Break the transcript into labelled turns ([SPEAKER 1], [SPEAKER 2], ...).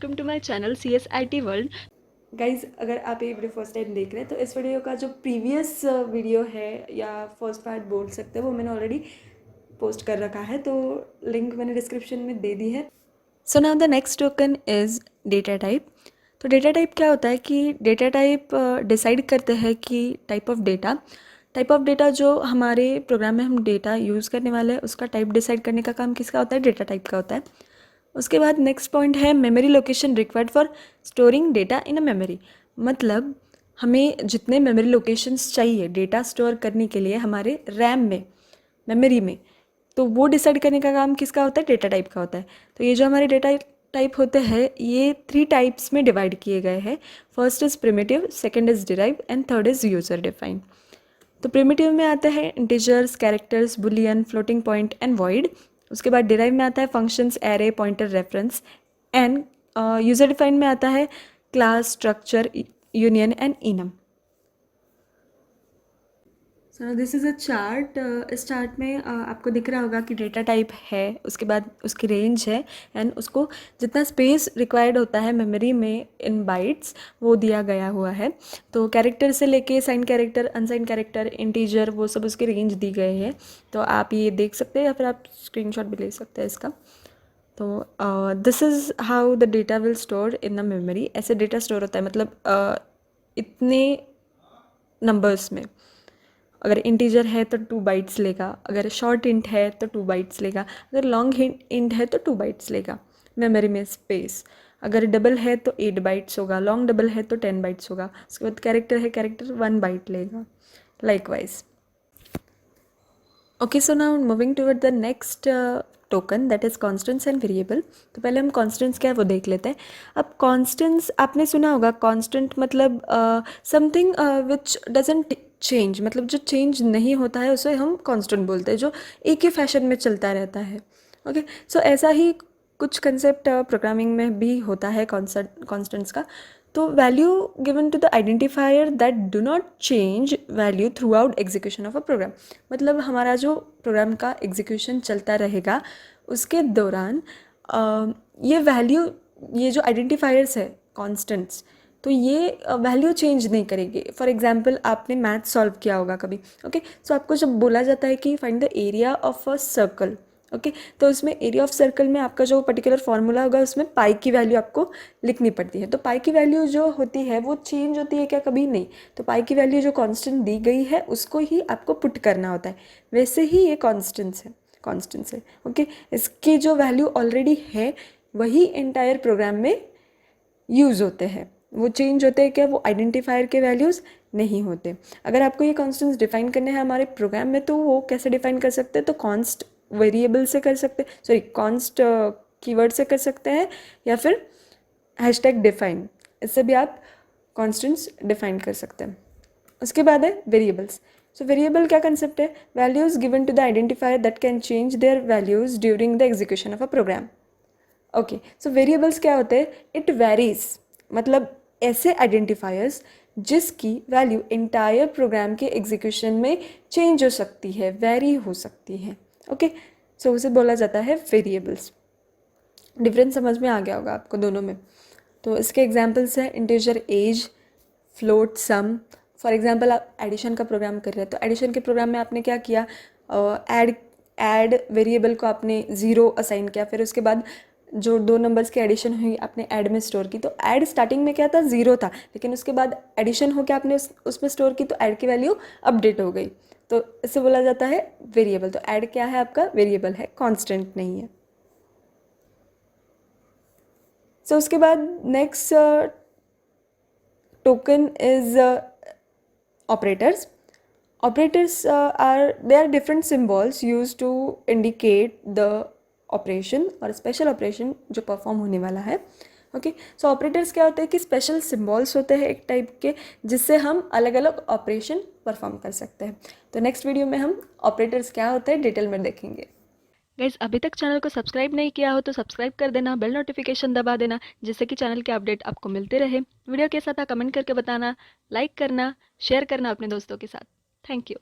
[SPEAKER 1] Welcome to my channel CSIT world.
[SPEAKER 2] Guys, अगर आप ये वीडियो फर्स्ट टाइम देख रहे हैं तो इस वीडियो का जो प्रीवियस वीडियो है या फर्स्ट पार्ट बोल सकते हैं वो मैंने ऑलरेडी पोस्ट कर रखा है, तो लिंक मैंने डिस्क्रिप्शन में दे दी है।
[SPEAKER 1] So now the next token is data type. तो डेटा टाइप क्या होता है कि डेटा टाइप डिसाइड करते हैं कि टाइप ऑफ डेटा जो हमारे प्रोग्राम में हम डेटा यूज़ करने वाले हैं उसका टाइप डिसाइड करने का काम किसका होता है, डेटा टाइप का होता है। उसके बाद नेक्स्ट पॉइंट है memory location required for storing data in a memory. मतलब हमें जितने मेमोरी लोकेशंस चाहिए डेटा स्टोर करने के लिए हमारे रैम में, मेमोरी में, तो वो डिसाइड करने का काम किसका होता है, डेटा टाइप का होता है। तो ये जो हमारे डेटा टाइप होते हैं ये 3 टाइप्स में डिवाइड किए गए हैं। First is primitive, second is derive and third is user defined. तो प्रिमिटिव में आता है integers, characters, Boolean, floating point and void. उसके बाद डिराइव में आता है functions, array, pointer, reference and user defined में आता है class, structure, union and enum. So this is a chart. इस चार्ट में आपको दिख रहा होगा कि डेटा टाइप है, उसके बाद उसकी रेंज है एंड उसको जितना स्पेस रिक्वायर्ड होता है मेमोरी में इन बाइट्स वो दिया गया हुआ है। तो कैरेक्टर से लेके sign character, unsign character, integer, वो सब उसकी रेंज दी गई है। तो आप ये देख सकते हैं या फिर आप स्क्रीनशॉट भी ले सकते हैं इसका। तो this is how the data will store in the memory. ऐसे डेटा स्टोर होता है, मतलब इतने नंबर्स में। अगर इंटीजर है तो 2 बाइट्स लेगा, अगर शॉर्ट इंट है तो 2 बाइट्स लेगा, अगर लॉन्ग इंट है तो 2 बाइट्स लेगा मेमोरी में स्पेस। अगर डबल है तो 8 बाइट्स होगा, लॉन्ग डबल है तो 10 बाइट्स होगा। उसके बाद कैरेक्टर है, कैरेक्टर 1 बाइट लेगा, likewise. Okay, so now moving toward the next token that is constants and variable. तो पहले हम कॉन्स्टेंट्स क्या है वो देख लेते हैं। अब कॉन्स्टेंट्स आपने सुना होगा, कॉन्स्टेंट मतलब समथिंग विच डजेंट चेंज, मतलब जो चेंज नहीं होता है उसे हम कॉन्स्टेंट बोलते हैं, जो एक ही फैशन में चलता रहता है। ओके, सो ऐसा ही कुछ कंसेप्ट प्रोग्रामिंग में भी होता है कॉन्स्टेंट्स का। तो value given to the identifier that do not change value throughout execution of a program. मतलब हमारा जो प्रोग्राम का एग्जीक्यूशन चलता रहेगा उसके दौरान ये वैल्यू, ये जो आइडेंटिफायर्स है कॉन्स्टेंट्स, तो ये वैल्यू चेंज नहीं करेगी। फॉर एग्जाम्पल आपने मैथ सॉल्व किया होगा कभी। ओके, सो आपको जब बोला जाता है कि find the area of a circle, okay, तो उसमें एरिया ऑफ सर्कल में आपका जो पर्टिकुलर फॉर्मूला होगा उसमें पाई की वैल्यू आपको लिखनी पड़ती है। तो पाई की वैल्यू जो होती है वो चेंज होती है क्या? कभी नहीं। तो पाई की वैल्यू जो कांस्टेंट दी गई है उसको ही आपको पुट करना होता है। वैसे ही ये कांस्टेंट्स है। ओके, इसकी जो वैल्यू ऑलरेडी है वही एंटायर प्रोग्राम में यूज़ होते हैं। वो चेंज होते हैं क्या? वो आइडेंटिफायर के वैल्यूज़ नहीं होते। अगर आपको ये कॉन्स्टेंट्स डिफाइन करने हैं हमारे प्रोग्राम में तो वो कैसे डिफाइन कर सकते हैं? तो कॉन्स्ट वेरिएबल से कर सकते, सॉरी कॉन्स्ट कीवर्ड से कर सकते हैं, या फिर हैशटैग डिफाइन, इससे भी आप कॉन्स्टेंट्स डिफाइन कर सकते हैं। उसके बाद है वेरिएबल्स। सो वेरिएबल क्या कंसेप्ट है? Values given to the identifier that can change their values during the execution of a program. Okay, so variables क्या होते हैं? इट वेरीज, मतलब ऐसे आइडेंटिफायर्स जिसकी वैल्यू इंटायर प्रोग्राम के एग्जीक्यूशन में चेंज हो सकती है, वेरी हो सकती है। ओके, सो उसे बोला जाता है वेरिएबल्स। डिफरेंस समझ में आ गया होगा आपको दोनों में। तो इसके एग्जांपल्स हैं integer age, float, sum. For example आप एडिशन का प्रोग्राम कर रहे हैं, तो एडिशन के प्रोग्राम में आपने क्या किया? ऐड वेरिएबल को आपने 0 असाइन किया, फिर उसके बाद जो 2 नंबर्स की एडिशन हुई आपने ऐड में स्टोर की। तो ऐड स्टार्टिंग में क्या था? 0 था, लेकिन उसके बाद एडिशन होकर आपने उसमें स्टोर की तो ऐड की वैल्यू अपडेट हो गई। तो इसे बोला जाता है वेरिएबल। तो ऐड क्या है आपका? वेरिएबल है, कॉन्स्टेंट नहीं है। सो उसके बाद next token is operators. Operators are different symbols used to indicate the operation और स्पेशल ऑपरेशन जो परफॉर्म होने वाला है। ओके, सो ऑपरेटर्स क्या होते हैं कि स्पेशल सिम्बॉल्स होते हैं एक टाइप के, जिससे हम अलग अलग ऑपरेशन परफॉर्म कर सकते हैं। तो नेक्स्ट वीडियो में हम ऑपरेटर्स क्या होते हैं डिटेल में देखेंगे। गाइज, अभी तक चैनल को सब्सक्राइब नहीं किया हो तो सब्सक्राइब कर देना, बेल नोटिफिकेशन दबा देना, जिससे कि चैनल के अपडेट आपको मिलते रहे। वीडियो कैसा था कमेंट करके बताना, लाइक करना, शेयर करना अपने दोस्तों के साथ। Thank you.